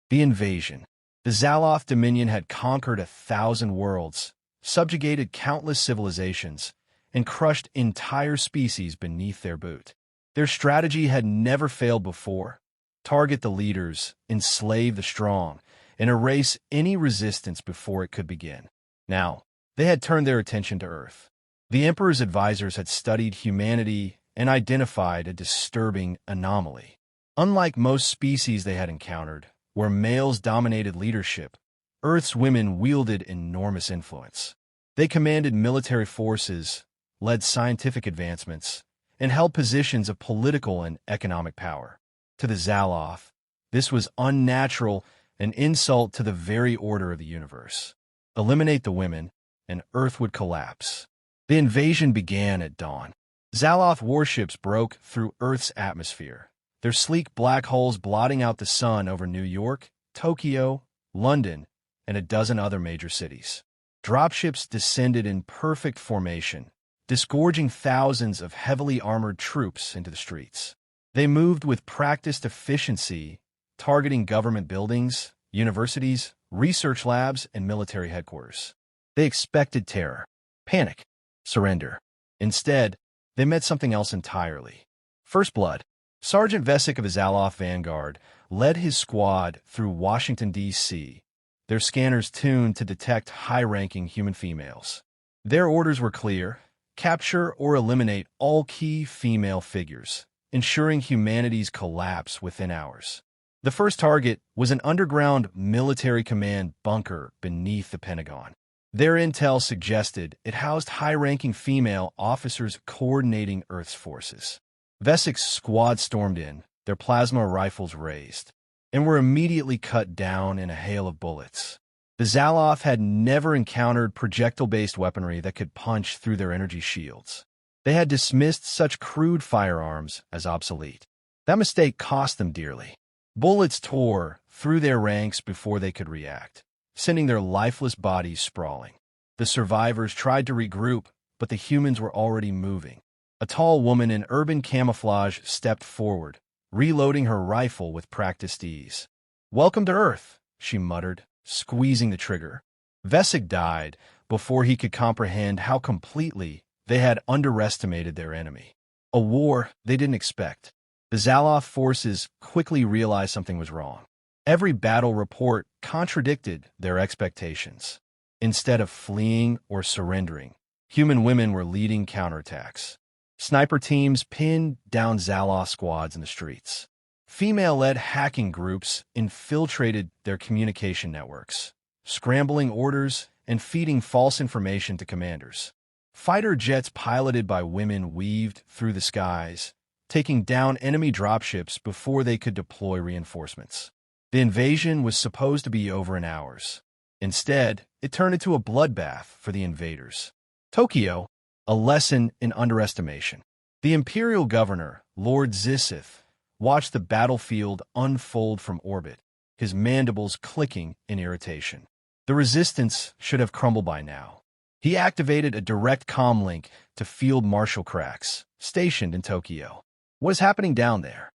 The invasion. The Xaloth Dominion had conquered 1,000 worlds, subjugated countless civilizations, and crushed entire species beneath their boot. Their strategy had never failed before: target the leaders, enslave the strong, and erase any resistance before it could begin. Now, they had turned their attention to Earth. The Emperor's advisors had studied humanity and identified a disturbing anomaly. Unlike most species they had encountered, where males dominated leadership, Earth's women wielded enormous influence. They commanded military forces, led scientific advancements, and held positions of political and economic power. To the Xaloth, this was unnatural, an insult to the very order of the universe. Eliminate the women, and Earth would collapse. The invasion began at dawn. Xaloth warships broke through Earth's atmosphere, their sleek black holes blotting out the sun over New York, Tokyo, London, and a dozen other major cities. Dropships descended in perfect formation, disgorging thousands of heavily armored troops into the streets. They moved with practiced efficiency, targeting government buildings, universities, research labs, and military headquarters. They expected terror, panic, surrender. Instead, they met something else entirely. First blood. Sergeant Vesic of his Xaloth Vanguard led his squad through Washington, D.C., their scanners tuned to detect high-ranking human females. Their orders were clear: capture or eliminate all key female figures, ensuring humanity's collapse within hours. The first target was an underground military command bunker beneath the Pentagon. Their intel suggested it housed high-ranking female officers coordinating Earth's forces. Vesic's squad stormed in, their plasma rifles raised, and were immediately cut down in a hail of bullets. The Xaloth had never encountered projectile-based weaponry that could punch through their energy shields. They had dismissed such crude firearms as obsolete. That mistake cost them dearly. Bullets tore through their ranks before they could react, sending their lifeless bodies sprawling. The survivors tried to regroup, but the humans were already moving. A tall woman in urban camouflage stepped forward, reloading her rifle with practiced ease. "Welcome to Earth," she muttered, squeezing the trigger. Vesic died before he could comprehend how completely they had underestimated their enemy. A war they didn't expect. The Xaloth forces quickly realized something was wrong. Every battle report contradicted their expectations. Instead of fleeing or surrendering, human women were leading counterattacks. Sniper teams pinned down Xaloth squads in the streets. Female-led hacking groups infiltrated their communication networks, scrambling orders and feeding false information to commanders. Fighter jets piloted by women weaved through the skies, taking down enemy dropships before they could deploy reinforcements. The invasion was supposed to be over in hours. Instead, it turned into a bloodbath for the invaders. Tokyo, a lesson in underestimation. The imperial governor, Lord Xaloth, watched the battlefield unfold from orbit, his mandibles clicking in irritation. The resistance should have crumbled by now. He activated a direct comm link to Field Marshal Krax, stationed in Tokyo. "What is happening down there?"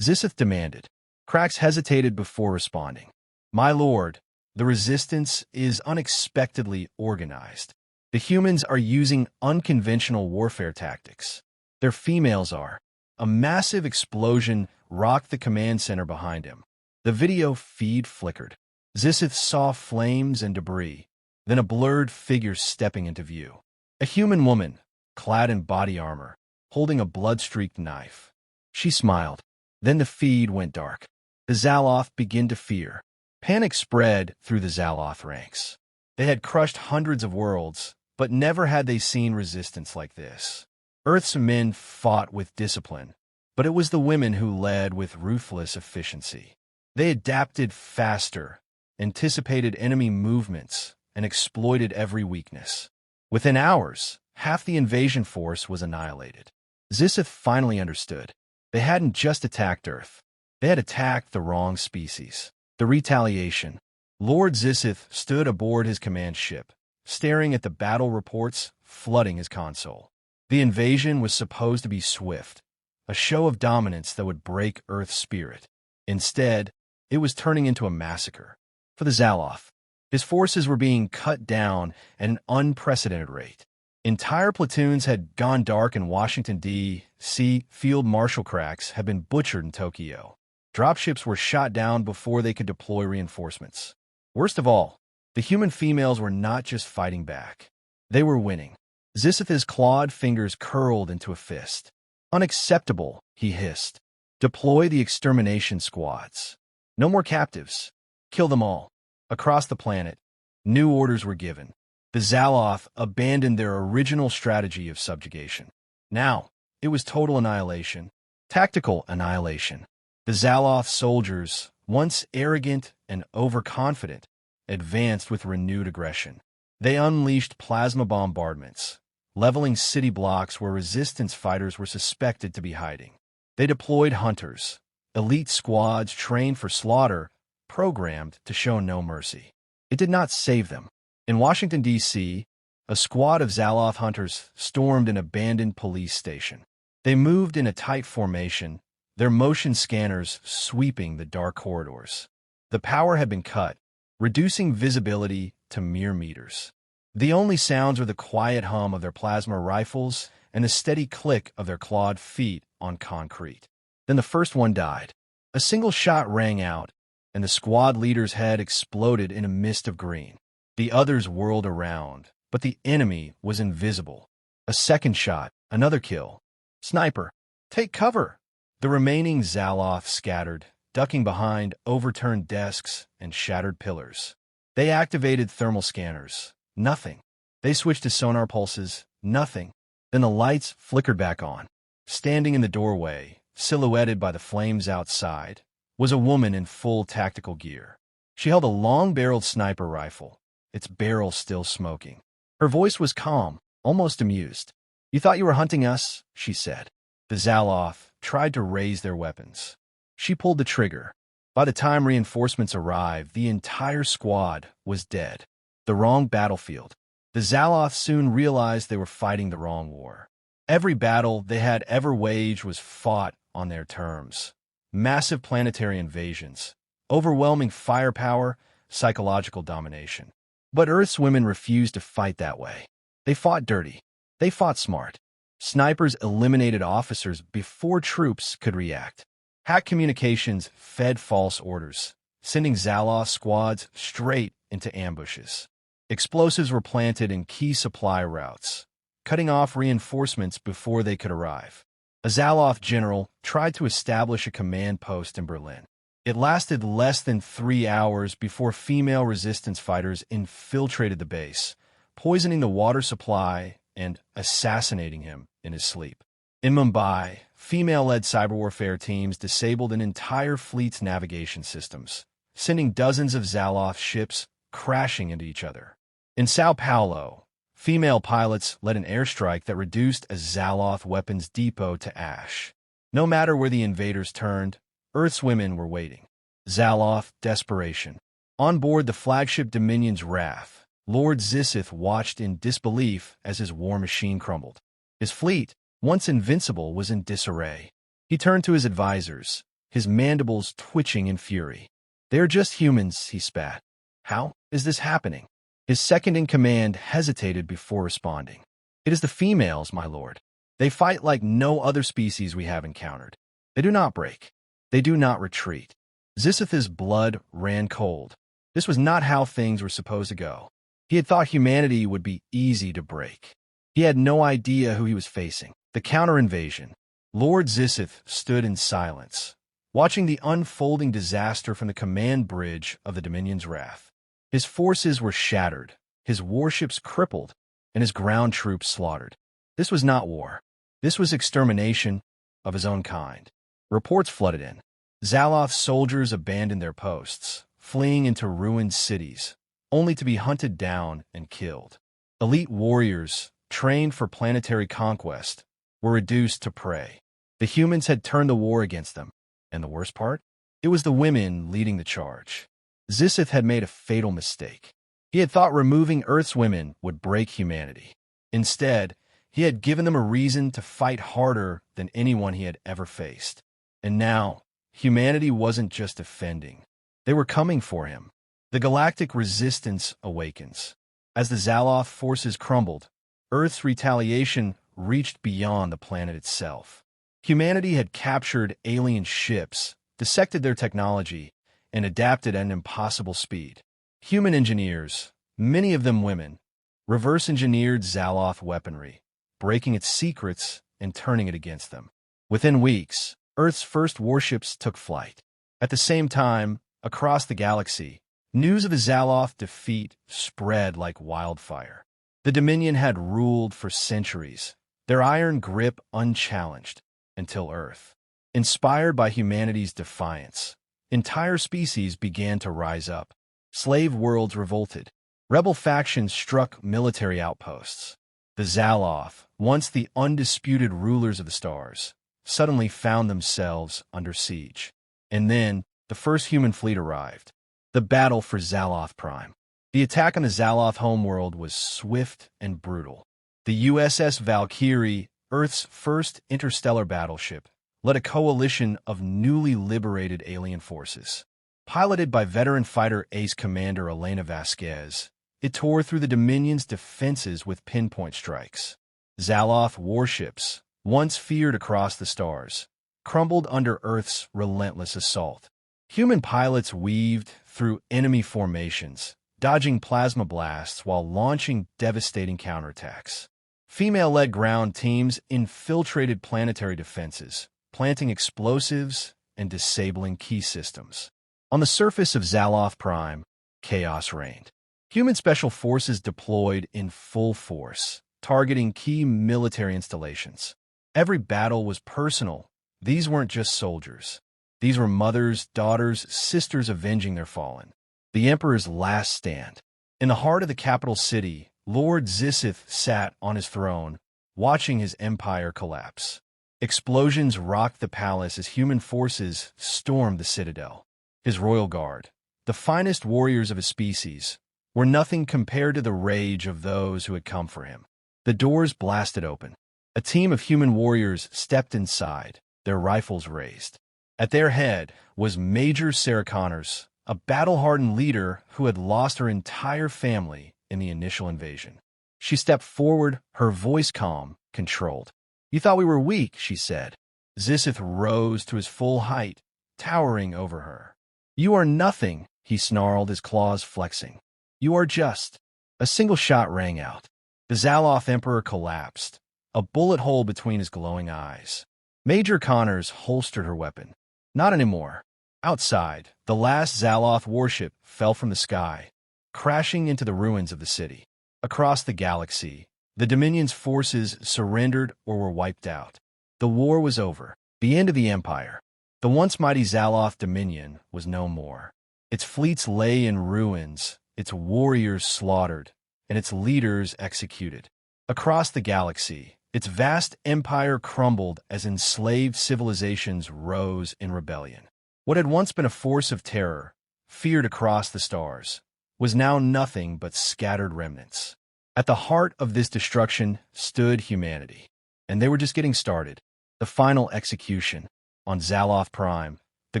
Xaloth demanded. Krax hesitated before responding. "My lord, the resistance is unexpectedly organized. The humans are using unconventional warfare tactics. Their females are." A massive explosion rocked the command center behind him. The video feed flickered. Xaloth saw flames and debris, then a blurred figure stepping into view. A human woman, clad in body armor, holding a blood-streaked knife. She smiled. Then the feed went dark. The Xaloth began to fear. Panic spread through the Xaloth ranks. They had crushed hundreds of worlds, but never had they seen resistance like this. Earth's men fought with discipline, but it was the women who led with ruthless efficiency. They adapted faster, anticipated enemy movements, and exploited every weakness. Within hours, half the invasion force was annihilated. Xaloth finally understood. They hadn't just attacked Earth. They had attacked the wrong species. The retaliation. Lord Xaloth stood aboard his command ship, staring at the battle reports flooding his console. The invasion was supposed to be swift, a show of dominance that would break Earth's spirit. Instead, it was turning into a massacre. For the Xaloth, his forces were being cut down at an unprecedented rate. Entire platoons had gone dark in Washington, D.C. Field Marshal cracks had been butchered in Tokyo. Dropships were shot down before they could deploy reinforcements. Worst of all, the human females were not just fighting back. They were winning. Xaloth's clawed fingers curled into a fist. "Unacceptable," he hissed. "Deploy the extermination squads. No more captives. Kill them all." Across the planet, new orders were given. The Xaloth abandoned their original strategy of subjugation. Now, it was total annihilation. Tactical annihilation. The Xaloth soldiers, once arrogant and overconfident, advanced with renewed aggression. They unleashed plasma bombardments, leveling city blocks where resistance fighters were suspected to be hiding. They deployed hunters, elite squads trained for slaughter, programmed to show no mercy. It did not save them. In Washington, D.C., a squad of Xaloth hunters stormed an abandoned police station. They moved in a tight formation, their motion scanners sweeping the dark corridors. The power had been cut, reducing visibility to mere meters. The only sounds were the quiet hum of their plasma rifles and the steady click of their clawed feet on concrete. Then the first one died. A single shot rang out, and the squad leader's head exploded in a mist of green. The others whirled around, but the enemy was invisible. A second shot, another kill. "Sniper, take cover!" The remaining Xaloth scattered, ducking behind overturned desks and shattered pillars. They activated thermal scanners. Nothing. They switched to sonar pulses. Nothing. Then the lights flickered back on. Standing in the doorway, silhouetted by the flames outside, was a woman in full tactical gear. She held a long-barreled sniper rifle, its barrel still smoking. Her voice was calm, almost amused. "You thought you were hunting us?" she said. The Xaloth tried to raise their weapons. She pulled the trigger. By the time reinforcements arrived, the entire squad was dead. The wrong battlefield. The Xaloth soon realized they were fighting the wrong war. Every battle they had ever waged was fought on their terms. Massive planetary invasions, overwhelming firepower, psychological domination. But Earth's women refused to fight that way. They fought dirty. They fought smart. Snipers eliminated officers before troops could react. Hacked communications fed false orders, sending Xaloth squads straight into ambushes. Explosives were planted in key supply routes, cutting off reinforcements before they could arrive. A Xaloth general tried to establish a command post in Berlin. It lasted less than 3 hours before female resistance fighters infiltrated the base, poisoning the water supply and assassinating him in his sleep. In Mumbai, female-led cyber warfare teams disabled an entire fleet's navigation systems, sending dozens of Xaloth ships crashing into each other. In Sao Paulo, female pilots led an airstrike that reduced a Xaloth weapons depot to ash. No matter where the invaders turned, Earth's women were waiting. Xaloth desperation. On board the flagship Dominion's Wrath, Lord Xaloth watched in disbelief as his war machine crumbled. His fleet, once invincible, was in disarray. He turned to his advisors, his mandibles twitching in fury. "They're just humans," he spat. "How is this happening?" His second-in-command hesitated before responding. "It is the females, my lord. They fight like no other species we have encountered. They do not break. They do not retreat." Xaloth's blood ran cold. This was not how things were supposed to go. He had thought humanity would be easy to break. He had no idea who he was facing. The counter-invasion. Lord Xaloth stood in silence, watching the unfolding disaster from the command bridge of the Dominion's Wrath. His forces were shattered, his warships crippled, and his ground troops slaughtered. This was not war. This was extermination of his own kind. Reports flooded in. Xaloth soldiers abandoned their posts, fleeing into ruined cities, only to be hunted down and killed. Elite warriors, trained for planetary conquest, were reduced to prey. The humans had turned the war against them, and the worst part? It was the women leading the charge. Xaloth had made a fatal mistake. He had thought removing Earth's women would break humanity. Instead, he had given them a reason to fight harder than anyone he had ever faced. And now, humanity wasn't just defending. They were coming for him. The galactic resistance awakens. As the Xaloth forces crumbled, Earth's retaliation reached beyond the planet itself. Humanity had captured alien ships, dissected their technology, and adapted at an impossible speed. Human engineers, many of them women, reverse-engineered Xaloth weaponry, breaking its secrets and turning it against them. Within weeks, Earth's first warships took flight. At the same time, across the galaxy, news of the Xaloth defeat spread like wildfire. The Dominion had ruled for centuries, their iron grip unchallenged, until Earth. Inspired by humanity's defiance, entire species began to rise up. Slave worlds revolted. Rebel factions struck military outposts. The Xaloth, once the undisputed rulers of the stars, suddenly found themselves under siege. And then, the first human fleet arrived. The battle for Xaloth Prime. The attack on the Xaloth homeworld was swift and brutal. The USS Valkyrie, Earth's first interstellar battleship, led a coalition of newly liberated alien forces. Piloted by veteran fighter ace commander Elena Vasquez, it tore through the Dominion's defenses with pinpoint strikes. Xaloth warships, once feared across the stars, crumbled under Earth's relentless assault. Human pilots weaved through enemy formations, dodging plasma blasts while launching devastating counterattacks. Female-led ground teams infiltrated planetary defenses, planting explosives and disabling key systems. On the surface of Xaloth Prime, chaos reigned. Human special forces deployed in full force, targeting key military installations. Every battle was personal. These weren't just soldiers. These were mothers, daughters, sisters avenging their fallen. The Emperor's last stand. In the heart of the capital city, Lord Xaloth sat on his throne, watching his empire collapse. Explosions rocked the palace as human forces stormed the citadel. His royal guard, the finest warriors of his species, were nothing compared to the rage of those who had come for him. The doors blasted open. A team of human warriors stepped inside, their rifles raised. At their head was Major Sarah Connors, a battle-hardened leader who had lost her entire family in the initial invasion. She stepped forward, her voice calm, controlled. "You thought we were weak," she said. Xaloth rose to his full height, towering over her. "You are nothing," he snarled, his claws flexing. "You are just." A single shot rang out. The Xaloth Emperor collapsed, a bullet hole between his glowing eyes. Major Connors holstered her weapon. Not anymore. Outside, the last Xaloth warship fell from the sky, crashing into the ruins of the city. Across the galaxy, the Dominion's forces surrendered or were wiped out. The war was over. The end of the Empire. The once mighty Xaloth Dominion was no more. Its fleets lay in ruins, its warriors slaughtered, and its leaders executed. Across the galaxy, its vast empire crumbled as enslaved civilizations rose in rebellion. What had once been a force of terror, feared across the stars, was now nothing but scattered remnants. At the heart of this destruction stood humanity, and they were just getting started. The final execution. On Xaloth Prime, the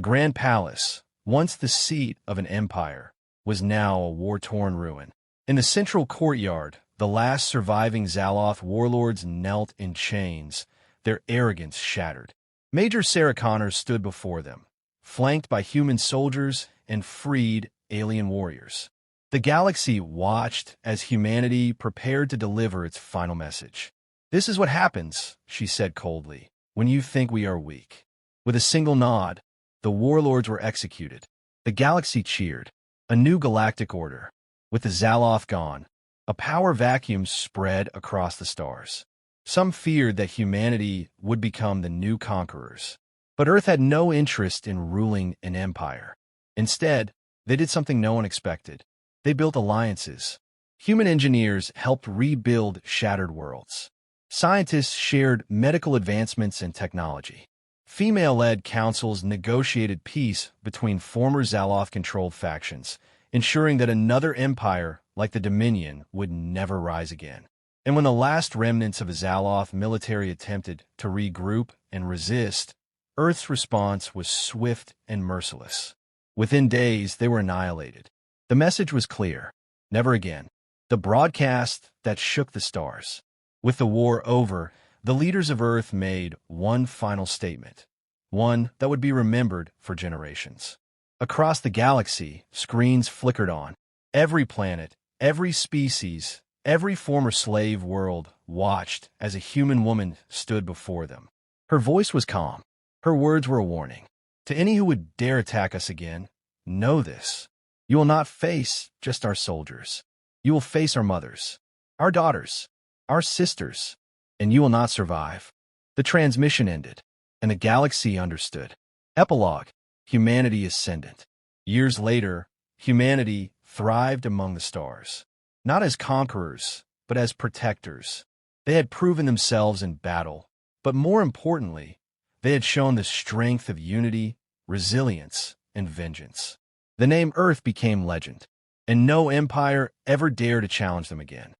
Grand Palace, once the seat of an empire, was now a war-torn ruin. In the central courtyard, the last surviving Xaloth warlords knelt in chains, their arrogance shattered. Major Sarah Connors stood before them, flanked by human soldiers and freed alien warriors. The galaxy watched as humanity prepared to deliver its final message. "This is what happens," she said coldly, "when you think we are weak." With a single nod, the warlords were executed. The galaxy cheered. A new galactic order. With the Xaloth gone, a power vacuum spread across the stars. Some feared that humanity would become the new conquerors. But Earth had no interest in ruling an empire. Instead, they did something no one expected. They built alliances. Human engineers helped rebuild shattered worlds. Scientists shared medical advancements and technology. Female-led councils negotiated peace between former Xaloth-controlled factions, ensuring that another empire like the Dominion would never rise again. And when the last remnants of the Xaloth military attempted to regroup and resist, Earth's response was swift and merciless. Within days, they were annihilated. The message was clear. Never again. The broadcast that shook the stars. With the war over, the leaders of Earth made one final statement. One that would be remembered for generations. Across the galaxy, screens flickered on. Every planet, every species, every former slave world watched as a human woman stood before them. Her voice was calm. Her words were a warning. To any who would dare attack us again, know this. You will not face just our soldiers. You will face our mothers, our daughters, our sisters, and you will not survive. The transmission ended, and the galaxy understood. Epilogue. Humanity ascendant. Years later, humanity thrived among the stars. Not as conquerors, but as protectors. They had proven themselves in battle, but more importantly, they had shown the strength of unity, resilience, and vengeance. The name Earth became legend, and no empire ever dared to challenge them again.